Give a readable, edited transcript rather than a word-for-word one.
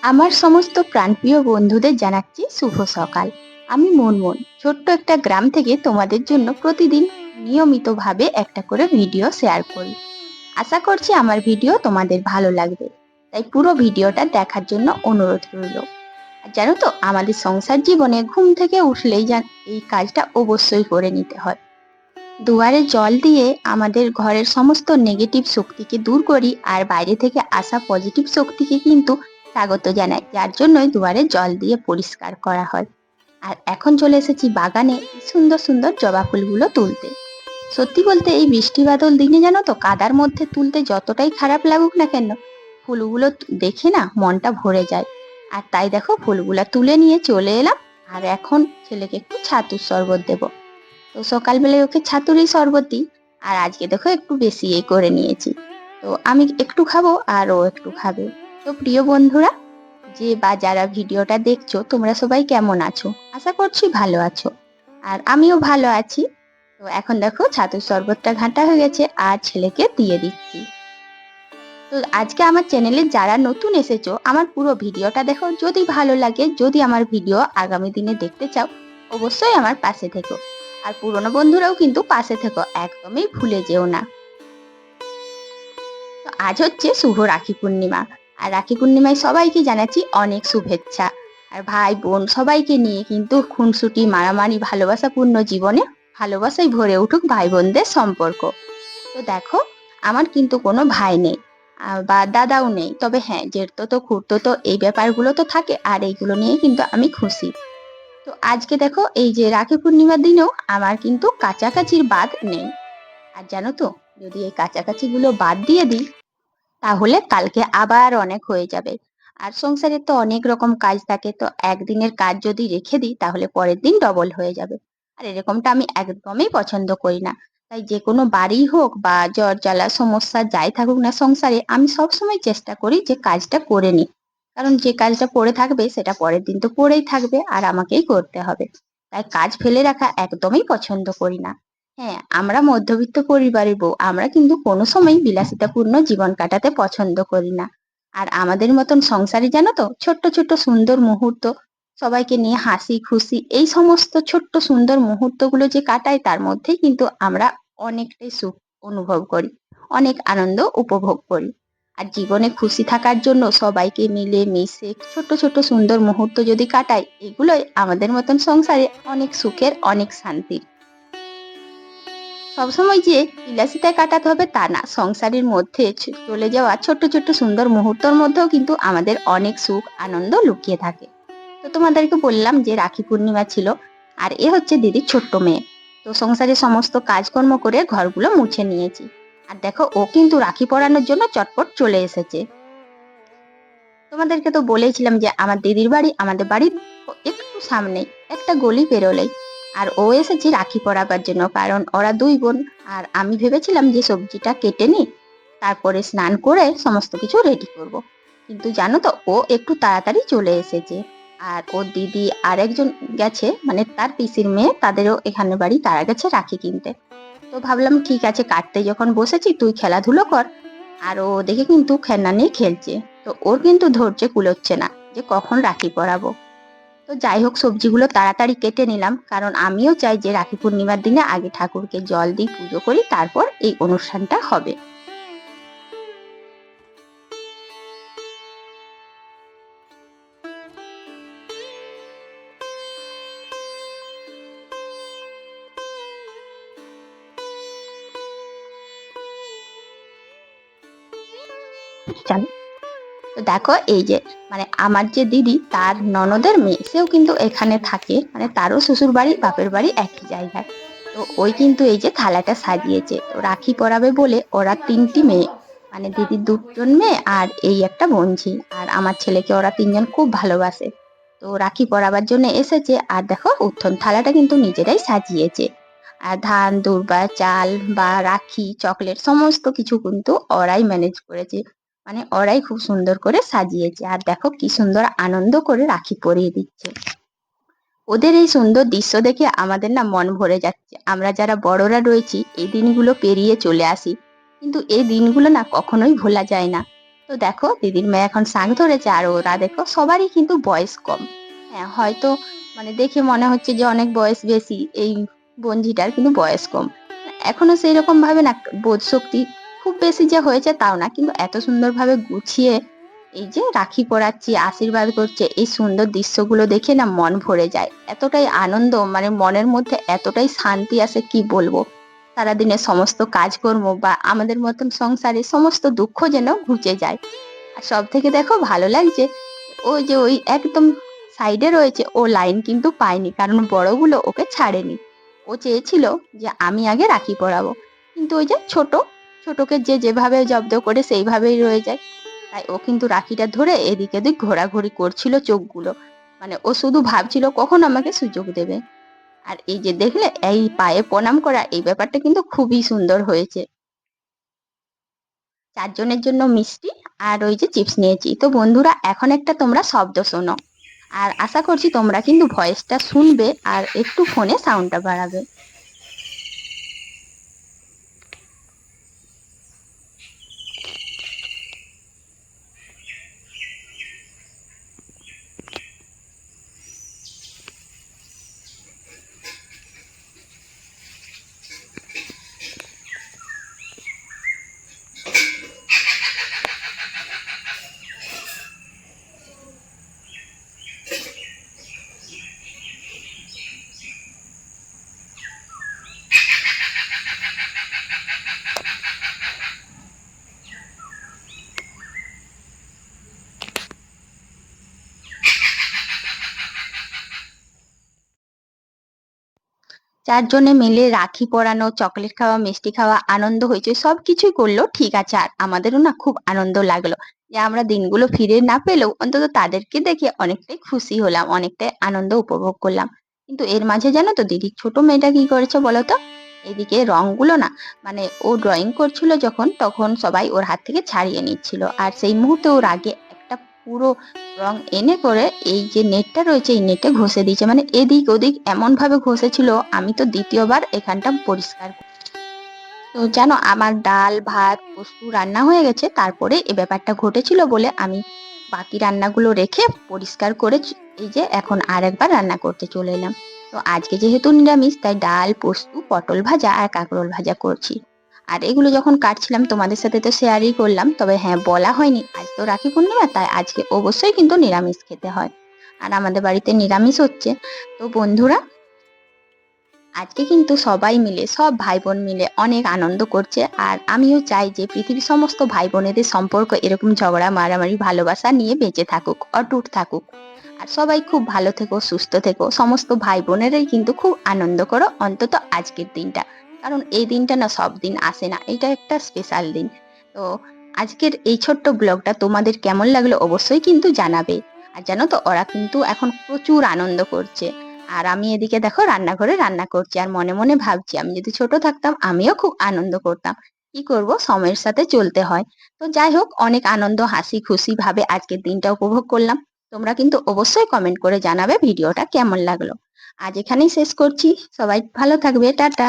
আমার সমস্ত প্রাণপ্রিয় বন্ধুদের জানাচ্ছি শুভ সকাল। আমি মনমন ছোট্ট একটা গ্রাম থেকে তোমাদের জন্য প্রতিদিন নিয়মিতভাবে একটা করে ভিডিও শেয়ার করি। আশা করছি আমার ভিডিও তোমাদের ভালো লাগবে, তাই পুরো ভিডিওটা দেখার জন্য অনুরোধ রইল। আর জানো তো, আমাদের সংসার জীবনে ঘুম থেকে উঠলেই এই কাজটা অবশ্যই করে নিতে হয়। দুয়ারে জল দিয়ে আমাদের ঘরের সমস্ত নেগেটিভ শক্তিকে দূর করি, আর বাইরে থেকে আসা পজিটিভ শক্তিকে কিন্তু স্বাগত জানাই, যার জন্যই দুয়ারে জল দিয়ে পরিষ্কার করা হয়। আর এখন চলে এসেছি বাগানে এই সুন্দর সুন্দর জবা ফুলগুলো তুলতে। সত্যি বলতে এই বৃষ্টি বাদল দিনে জানো তো, কাদার মধ্যে তুলতে যতটাই খারাপ লাগুক না কেন, ফুলগুলো দেখে না মনটা ভরে যায়। আর তাই দেখো, ফুলগুলা তুলে নিয়ে চলে এলাম। আর এখন ছেলেকে একটু ছাতুর শরবত দেবো। তো সকালবেলায় ওকে ছাতুরই শরবত দিই। আর আজকে দেখো একটু বেশি করে নিয়েছি। তো আমি একটু খাবো আর ও একটু খাবে। তো প্রিয় বন্ধুরা, যে বা যারা ভিডিওটা দেখছো, তোমরা সবাই কেমন আছো? আশা করছি ভালো আছো। আর আমিও ভালো আছি। তো এখন দেখো ছাতুর শরবতটা ঘাঁটা হয়ে গেছে আর ছেলেকে দিয়ে দিচ্ছি। তো আজকে আমার চ্যানেলে যারা নতুন এসেছো, আমার পুরো ভিডিওটা দেখো। যদি ভালো লাগে, যদি আমার ভিডিও আগামী দিনে দেখতে চাও, অবশ্যই আমার পাশে থেকো। আর পুরনো বন্ধুরাও কিন্তু পাশে থেকো, একদমই ভুলে যেও না। তো আজ হচ্ছে শুভ রাখি পূর্ণিমা। আর রাখি পূর্ণিমায় সবাইকে জানাচ্ছি অনেক শুভেচ্ছা। আর ভাই বোন সবাইকে নিয়ে কিন্তু খুনসুটি মারামারি ভালোবাসাপূর্ণ জীবনে ভালোবাসায় ভরে উঠুক ভাই বোনদের সম্পর্ক। তো দেখো, আমার কিন্তু কোনো ভাই নেই বা দাদাও নেই। তবে হ্যাঁ, জেঠতো তো খুড়তো তো এই ব্যাপারগুলো তো থাকে, আর এইগুলো নিয়ে কিন্তু আমি খুশি। তো আজকে দেখো, এই যে রাখি পূর্ণিমার দিনেও আমার কিন্তু কাছাকাছির বাদ নেই। আর জানো তো, যদি এই কাছাকাছি গুলো বাদ দিয়ে দিই, তাহলে কালকে আবার অনেক হয়ে যাবে। আর সংসারে তো অনেক রকম কাজ থাকে, তো একদিনের কাজ যদি রেখে দিই তাহলে পরের দিন ডবল হয়ে যাবে। আর এরকমটা আমি একদমই পছন্দ করি না। তাই যে কোনো বাড়ি হোক বা জ্বর জ্বালা সমস্যা যাই থাকুক না সংসারে, আমি সবসময় চেষ্টা করি যে কাজটা করে নিই। কারণ যে কাজটা পড়ে থাকবে সেটা পরের দিন তো পড়েই থাকবে, আর আমাকেই করতে হবে। তাই কাজ ফেলে রাখা একদমই পছন্দ করি না। হ্যাঁ, আমরা মধ্যবিত্ত পরিবারের বউ, আমরা কিন্তু কোনো সময় বিলাসিতাপূর্ণ জীবন কাটাতে পছন্দ করি না। আর আমাদের মতন সংসারে জানো তো, ছোট্ট ছোট্ট সুন্দর মুহূর্ত, সবাইকে নিয়ে হাসি খুশি, এই সমস্ত ছোট্ট সুন্দর মুহূর্তগুলো যে কাটাই, তার মধ্যেই কিন্তু আমরা অনেকটাই সুখ অনুভব করি, অনেক আনন্দ উপভোগ করি। আর জীবনে খুশি থাকার জন্য সবাইকে মিলে মিশে ছোট্ট ছোট্ট সুন্দর মুহূর্ত যদি কাটাই, এগুলোই আমাদের মতন সংসারে অনেক সুখের, অনেক শান্তির। সবসময় যে বিলাসিতায় কাটাতে হবে তা না, সংসারের মধ্যে চলে যাওয়া ছোট্ট ছোট্ট সুন্দর মুহূর্তের মধ্যেও কিন্তু আমাদের অনেক সুখ আনন্দ লুকিয়ে থাকে। তো তোমাদেরকে বললাম যে রাখি পূর্ণিমা ছিল। আর এ হচ্ছে দিদির ছোট্ট মেয়ে। তো সংসারে সমস্ত কাজকর্ম করে ঘরগুলো মুছে নিয়েছি। আর দেখো, ও কিন্তু রাখি পরানোর জন্য চটপট চলে এসেছে। তোমাদেরকে তো বলেইছিলাম যে আমার দিদির বাড়ি আমাদের বাড়ির একটু সামনেই, একটা গলি পেরোলেই। আর ও এসেছে রাখি পরাবার জন্য, কারণ ওরা দুই বোন। আর আমি ভেবেছিলাম যে সবজিটা কেটে নিই, তারপরে স্নান করে সমস্ত কিছু রেডি করব। কিন্তু জানো তো, ও একটু তাড়াতাড়ি চলে এসেছে। আর ওর দিদি আর একজন গেছে, মানে তার পিসির মেয়ে, তাদেরও এখানে বাড়ি, তারা গেছে রাখি কিনতে। তো ভাবলাম ঠিক আছে, কাটতে যখন বসেছি তুই খেলাধুলো কর। আর ও দেখে কিন্তু খেলনা নিয়ে খেলছে। তো ওর কিন্তু ধৈর্য কুলোচ্ছে না যে কখন রাখি পরাবো। তো যাই হোক, সবজিগুলো তাড়াতাড়ি কেটে নিলাম, কারণ আমিও চাই যে রাখি পূর্ণিমার দিনে আগে ঠাকুরকে জল দিই, পুজো করি, তারপর এই অনুষ্ঠানটা হবে। জানো তো, দেখো এই যে, মানে আমার যে দিদি, তার ননদের মেয়ে, সেও কিন্তু এখানে থাকে, মানে তারও শ্বশুর বাড়ি বাপের বাড়ি একই জায়গায়। তো ওই কিন্তু এই যে থালাটা সাজিয়েছে, তো রাখি পরাবে বলে ওরা তিনটি মেয়ে, মানে দিদির দুজন মেয়ে আর এই একটা বোনঝি, আর আমার ছেলেকে ওরা তিনজন খুব ভালোবাসে। তো রাখি পরাবার জন্য এসেছে। আর দেখো, উঠোন থালাটা কিন্তু নিজেরাই সাজিয়েছে। আর ধান দূর্বা চাল বা রাখি চকলেট সমস্ত কিছু কিন্তু ওরাই ম্যানেজ করেছে, মানে ওরাই খুব সুন্দর করে সাজিয়েছে। আর দেখো কি সুন্দর আনন্দ করে রাখি পরিয়ে দিচ্ছে। ওদের এই সুন্দর দৃশ্য দেখে আমাদের না মন ভরে যাচ্ছে। আমরা যারা বড়রা রয়েছি, এই দিনগুলো পেরিয়ে চলে আসি, কিন্তু এই দিনগুলো না কখনোই ভোলা যায় না। তো তো দেখো দিদির মেয়ে এখন শাঁখ ধরেছে আর ওরা দেখো সবারই কিন্তু বয়স কম। হ্যাঁ, হয়তো মানে দেখে মনে হচ্ছে যে অনেক বয়স বেশি এই বঞ্জিটার, কিন্তু বয়স কম। এখনো সেইরকম ভাবে না বোধ শক্তি খুব বেশি যে হয়েছে তাও না, কিন্তু এত সুন্দরভাবে গুছিয়ে এই যে রাখি পরাচ্ছি, আশীর্বাদ করছে, এই সুন্দর দৃশ্যগুলো দেখে না মন ভরে যায়। এতটাই আনন্দ, মানে মনের মধ্যে এতটাই শান্তি আসে কি বলবো। সারাদিনের সমস্ত কাজকর্ম বা আমাদের মতন সংসারে সমস্ত দুঃখ যেন ঘুচে যায়। আর সব থেকে দেখো ভালো লাগছে, ওই যে ওই একদম সাইডে রয়েছে, ও লাইন কিন্তু পায়নি, কারণ বড়গুলো ওকে ছাড়েনি। ও চেয়েছিল যে আমি আগে রাখি পরাবো, কিন্তু ওই যে ছোটকে যে যেভাবে জব্দ করে সেইভাবেই রয়ে যায়। তাই ও কিন্তু রাখিটা ধরে এদিক ওদিক ঘোরাঘুরি করছিল চোখগুলো, মানে ও শুধু ভাবছিল কখন আমাকে সুযোগ দেবে। আর এই যে দেখলে এই পায়ে প্রণাম করা, এই ব্যাপারটা কিন্তু খুবই সুন্দর হয়েছে। ৪ জনের জন্য মিষ্টি আর ওই যে চিপস নিয়েছি। তো বন্ধুরা এখন একটা তোমরা শব্দ শোনো। আর আশা করছি তোমরা কিন্তু ভয়েসটা শুনবে আর একটু ফোনে সাউন্ডটা বাড়াবে। চারজনে মিলে রাখি পরানো, চকলেট খাওয়া, মিষ্টি খাওয়া, আনন্দ হইচই সবকিছুই করলো, ঠিক আছে। আর আমাদেরও না খুব আনন্দ লাগলো যে আমরা দিনগুলো ফিরে না পেলেও অন্তত তাদেরকে দেখে অনেকটাই খুশি হলাম, অনেকটাই আনন্দ উপভোগ করলাম। কিন্তু এর মাঝে জানো তো দিদির ছোট মেয়েটা কি করেছে বলতো? এদিকে রংগুলো না, মানে ও ড্রয়িং করছিল যখন, তখন সবাই ওর হাত থেকে ছাড়িয়ে নিচ্ছিল, আর সেই মুহূর্তে ওর আগে একটা পুরো রং এনে করে এই যে নেটটা রয়েছে এই নেটে ঘষে দিয়েছে, মানে এদিক ওদিক এমন ভাবে ঘষেছিল, আমি তো দ্বিতীয়বার এখানটা পরিষ্কার তো জানো আমার ডাল ভাত পোস্তু রান্না হয়ে গেছে, তারপরে এই ব্যাপারটা ঘটেছিল বলে আমি বাকি রান্নাগুলো রেখে পরিষ্কার করে এই যে এখন আর একবার রান্না করতে চলে এলাম। তো আজকে যেহেতু নিরামিষ তাই ডাল পোস্তু পটল ভাজা আর কাঁকরোল ভাজা করছি। আর এগুলো যখন কাটছিলাম তোমাদের সাথে তো শেয়ারই করলাম, তবে হ্যাঁ বলা হয়নি আজ তো রাখি পূর্ণিমা, তাই আজকে অবশ্যই কিন্তু নিরামিষ খেতে হয়। আর আমাদের বাড়িতে নিরামিষ হচ্ছে। তো বন্ধুরা আজকে কিন্তু সবাই মিলে সব ভাই বোন মিলে অনেক আনন্দ করছে, আর আমিও চাই যে পৃথিবীর সমস্ত ভাই বোনেদের সম্পর্ক এরকম ঝগড়া মারামারি ভালোবাসা নিয়ে বেঁচে থাকুক, অটুট থাকুক। আর সবাই খুব ভালো থেকো, সুস্থ থেকো, সমস্ত ভাই বোনেরাই কিন্তু খুব আনন্দ করো অন্তত আজকের দিনটা, কারণ এই দিনটা না সব দিন আসে না, এটা একটা স্পেশাল দিন। তো আজকের এই ছোট্ট ব্লগটা তোমাদের কেমন লাগলো অবশ্যই কিন্তু জানাবে। আর জানো তো ওরা কিন্তু এখন প্রচুর আনন্দ করছে। আর আমি এদিকে দেখো রান্নাঘরে রান্না করছি আর মনে মনে ভাবছি আমি যদি ছোট থাকতাম আমিও খুব আনন্দ করতাম। কি করব, সময়ের সাথে চলতে হয়। তো যাই হোক, অনেক আনন্দ হাসি খুশি ভাবে আজকের দিনটা উপভোগ করলাম। তোমরা কিন্তু অবশ্যই কমেন্ট করে জানাবে ভিডিওটা কেমন লাগলো। আজ এখানেই শেষ করছি, সবাই ভালো থাকবে, টাটা।